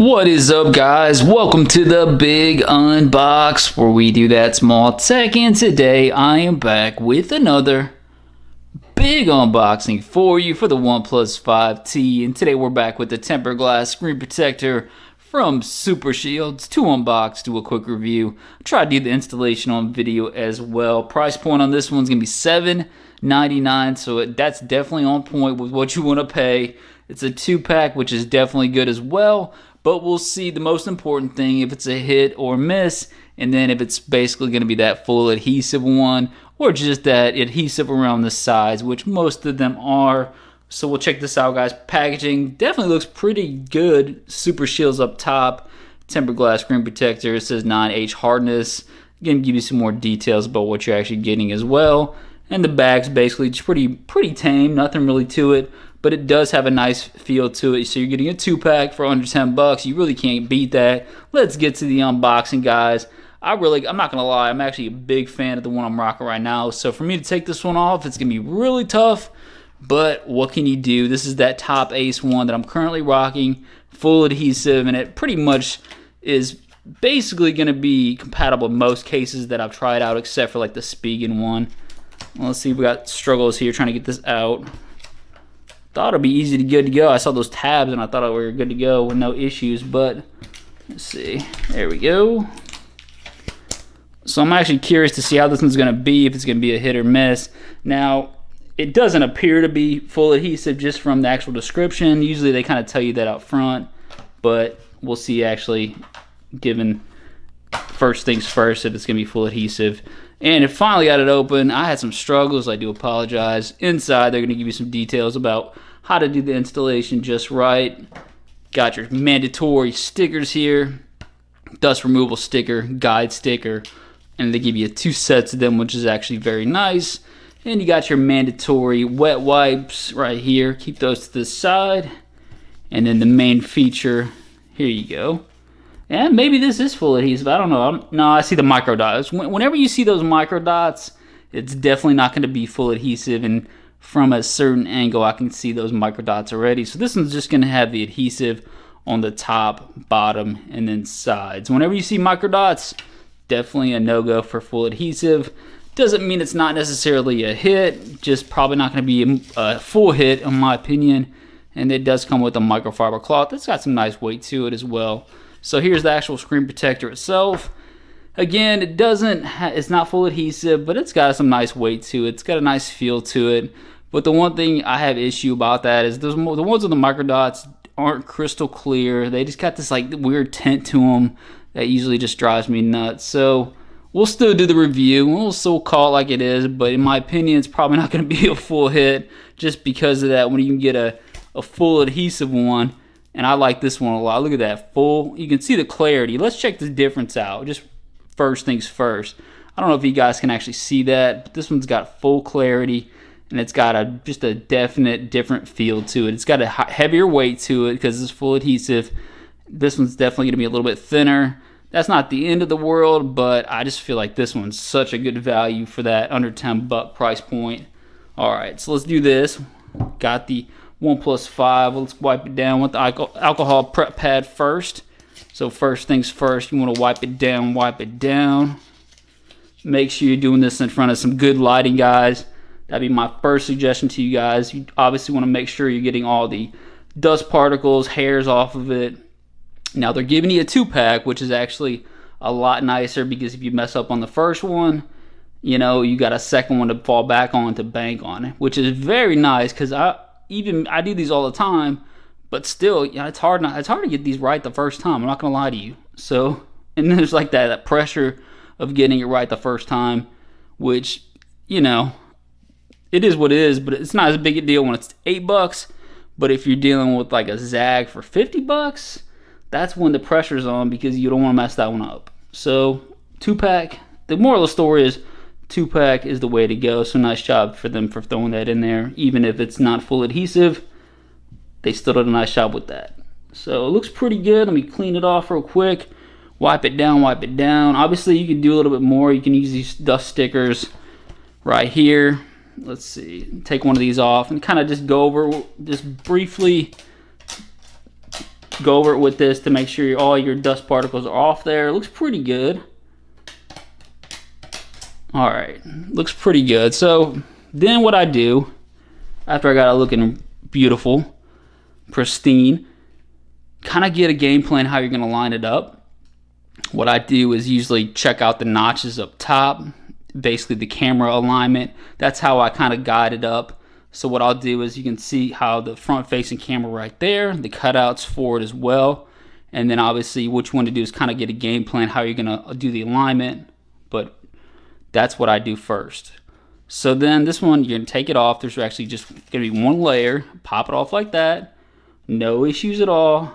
What is up, guys? Welcome to the big unbox where we do that small tech, and today I am back with another big unboxing for you for the OnePlus 5T, and today we're back with the tempered glass screen protector from Supershieldz to unbox, do a quick review, try to do the installation on video as well. Price point on this one's gonna be $7.99, so that's definitely on point with what you want to pay. It's a 2-pack, which is definitely good as well. But we'll see the most important thing, if it's a hit or miss, and then if it's basically going to be that full adhesive one, or just that adhesive around the sides, which most of them are. So we'll check this out, guys. Packaging definitely looks pretty good. Supershieldz up top, tempered glass screen protector. It says 9H hardness. Going to give you some more details about what you're actually getting as well. And the bag's basically just pretty tame, nothing really to it. But it does have a nice feel to it. So you're getting a 2-pack for under 10 bucks. You really can't beat that. Let's get to the unboxing, guys. I'm not gonna lie, I'm actually a big fan of the one I'm rocking right now. So for me to take this one off, it's gonna be really tough. But what can you do? This is that top ace one that I'm currently rocking, full adhesive, and it pretty much is basically gonna be compatible in most cases that I've tried out, except for like the Spigen one. Well, let's see, we got struggles here trying to get this out. Thought it'd be easy to good to go. I saw those tabs and I thought we were good to go with no issues, but let's see. There we go. So I'm actually curious to see how this one's gonna be, if it's gonna be a hit or miss. Now, it doesn't appear to be full adhesive just from the actual description. Usually they kind of tell you that up front, but we'll see actually, given first things first, if it's gonna be full adhesive. And it finally got it open. I had some struggles, I do apologize. Inside, they're gonna give you some details about how to do the installation just right. Got your mandatory stickers here. Dust removal sticker, guide sticker, and they give you 2 sets of them, which is actually very nice. And you got your mandatory wet wipes right here. Keep those to the side. And then the main feature, here you go. And maybe this is full adhesive. I don't know. No, I see the micro dots. Whenever you see those micro dots, it's definitely not going to be full adhesive. And from a certain angle, I can see those micro dots already. So this one's just going to have the adhesive on the top, bottom, and then sides. Whenever you see micro dots, definitely a no-go for full adhesive. Doesn't mean it's not necessarily a hit. Just probably not going to be a full hit, in my opinion. And it does come with a microfiber cloth. It's got some nice weight to it as well. So here's the actual screen protector itself. Again, it's not full adhesive, but it's got some nice weight to it. It's got a nice feel to it. But the one thing I have issue about that is the ones with the micro dots aren't crystal clear. They just got this like weird tint to them that usually just drives me nuts. So we'll still do the review. We'll still call it like it is, but in my opinion, it's probably not going to be a full hit just because of that. When you can get a full adhesive one. And I like this one a lot. Look at that full. You can see the clarity. Let's check the difference out. Just first things first. I don't know if you guys can actually see that, but this one's got full clarity, and it's got just a definite different feel to it. It's got a heavier weight to it because it's full adhesive. This one's definitely going to be a little bit thinner. That's not the end of the world, but I just feel like this one's such a good value for that under 10 buck price point. All right, so let's do this. Got the OnePlus 5. Let's wipe it down with the alcohol prep pad first. So first things first, you want to wipe it down, Make sure you're doing this in front of some good lighting, guys. That'd be my first suggestion to you guys. You obviously want to make sure you're getting all the dust particles, hairs off of it. Now they're giving you a 2-pack, which is actually a lot nicer because if you mess up on the first one, you know, you got a second one to fall back on to bank on it, which is very nice because I do these all the time, but still, you know, it's hard to get these right the first time. I'm not gonna lie to you. So, and then there's like that pressure of getting it right the first time, which, you know, it is what it is, but it's not as big a deal when it's $8. But if you're dealing with like a Zag for $50, that's when the pressure's on because you don't want to mess that one up. So 2-pack. The moral of the story is 2-pack is the way to go. So nice job for them for throwing that in there. Even if it's not full adhesive, they still did a nice job with that. So it looks pretty good. Let me clean it off real quick. Wipe it down, wipe it down. Obviously you can do a little bit more. You can use these dust stickers right here. Let's see, take one of these off and kind of just go over, just briefly Go over it with this to make sure all your dust particles are off there. It looks pretty good. All right, looks pretty good. So then what I do, after I got it looking beautiful, pristine, kind of get a game plan how you're gonna line it up. What I do is usually check out the notches up top, basically the camera alignment. That's how I kind of guide it up. So what I'll do is you can see how the front facing camera right there, the cutouts for it as well. And then obviously which one to do is kind of get a game plan how you're gonna do the alignment. But that's what I do first. So then this one, you're gonna take it off. There's actually just gonna be one layer. Pop it off like that. No issues at all.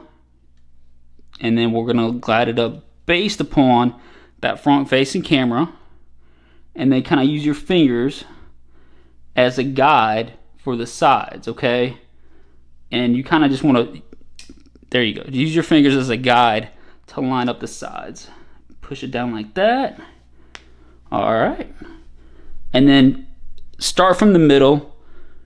And then we're gonna glide it up based upon that front facing camera. And then kind of use your fingers as a guide for the sides, okay? And you kind of just want to, there you go, use your fingers as a guide to line up the sides. Push it down like that. All right, and then start from the middle.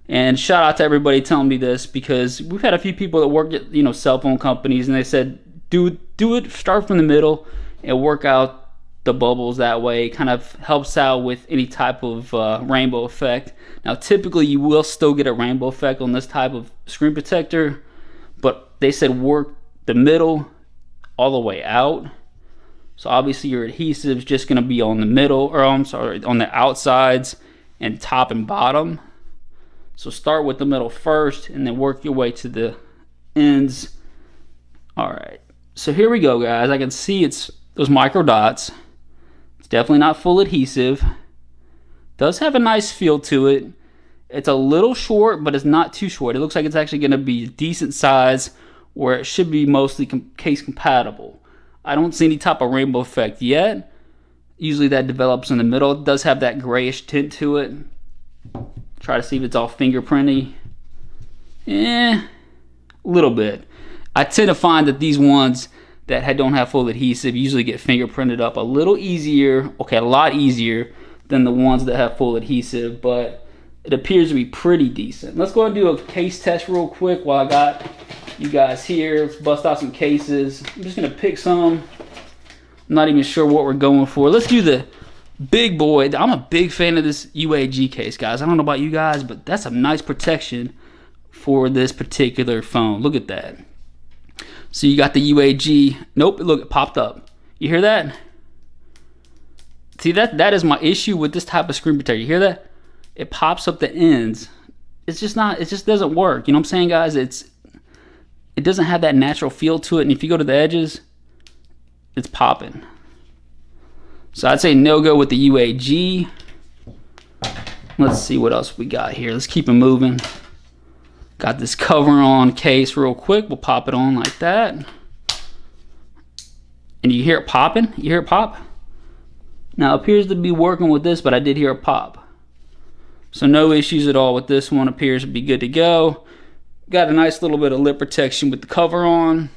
And shout out to everybody telling me this, because we've had a few people that work at, you know, cell phone companies, and they said do it, start from the middle and work out the bubbles that way. It kind of helps out with any type of rainbow effect. Now typically you will still get a rainbow effect on this type of screen protector, but they said work the middle all the way out. So obviously your adhesive is just going to be on the middle, or I'm sorry, on the outsides and top and bottom. So start with the middle first and then work your way to the ends. All right, so here we go, guys. I can see it's those micro dots. It's definitely not full adhesive. Does have a nice feel to it. It's a little short, but it's not too short. It looks like it's actually going to be a decent size where it should be mostly case compatible. I don't see any type of rainbow effect yet. Usually that develops in the middle. It does have that grayish tint to it. Try to see if it's all fingerprinty. A little bit. I tend to find that these ones that don't have full adhesive usually get fingerprinted up a little easier, okay, a lot easier than the ones that have full adhesive, but it appears to be pretty decent. Let's go and do a case test real quick while I got you guys here. Let's bust out some cases. I'm just gonna pick some. I'm not even sure what we're going for. Let's do the big boy. I'm a big fan of this UAG case, guys. I don't know about you guys, but that's a nice protection for this particular phone. Look at that. So you got the UAG. Nope, look, it popped up. You hear that? See, that is my issue with this type of screen protector. You hear that? It pops up the ends. It's just not, it just doesn't work. You know what I'm saying, guys? It doesn't have that natural feel to it. And if you go to the edges, it's popping. So I'd say no go with the UAG. Let's see what else we got here. Let's keep it moving. Got this cover on case real quick. We'll pop it on like that. And you hear it popping? You hear it pop? Now it appears to be working with this, but I did hear a pop. So no issues at all with this one. Appears to be good to go. Got a nice little bit of lip protection with the cover on.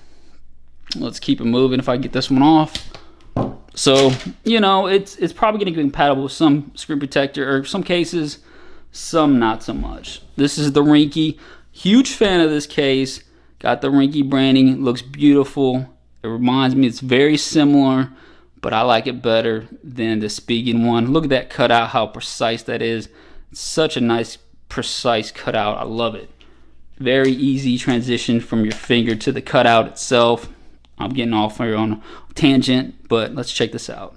Let's keep it moving if I get this one off. So, you know, it's probably going to be compatible with some screen protector, or some cases, some not so much. This is the Rinky. Huge fan of this case. Got the Rinky branding. Looks beautiful. It reminds me, it's very similar, but I like it better than the Spigen one. Look at that cutout, how precise that is. It's such a nice, precise cutout. I love it. Very easy transition from your finger to the cutout itself. I'm getting off here on a tangent, but let's check this out.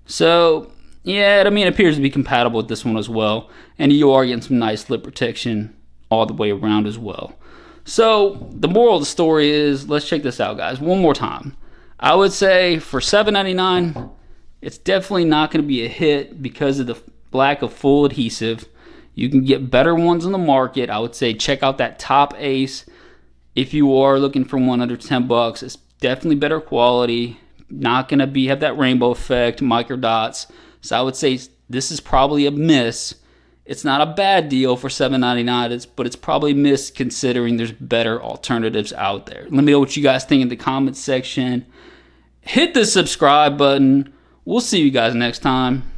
So, yeah, I mean, it appears to be compatible with this one as well. And you are getting some nice lip protection all the way around as well. So, the moral of the story is, let's check this out, guys, one more time. I would say for $7.99, it's definitely not going to be a hit because of the lack of full adhesive. You can get better ones on the market. I would say check out that Top Ace. If you are looking for one under 10 bucks, it's definitely better quality. Not going to have that rainbow effect, micro dots. So I would say this is probably a miss. It's not a bad deal for $7.99, but it's probably a miss considering there's better alternatives out there. Let me know what you guys think in the comments section. Hit the subscribe button. We'll see you guys next time.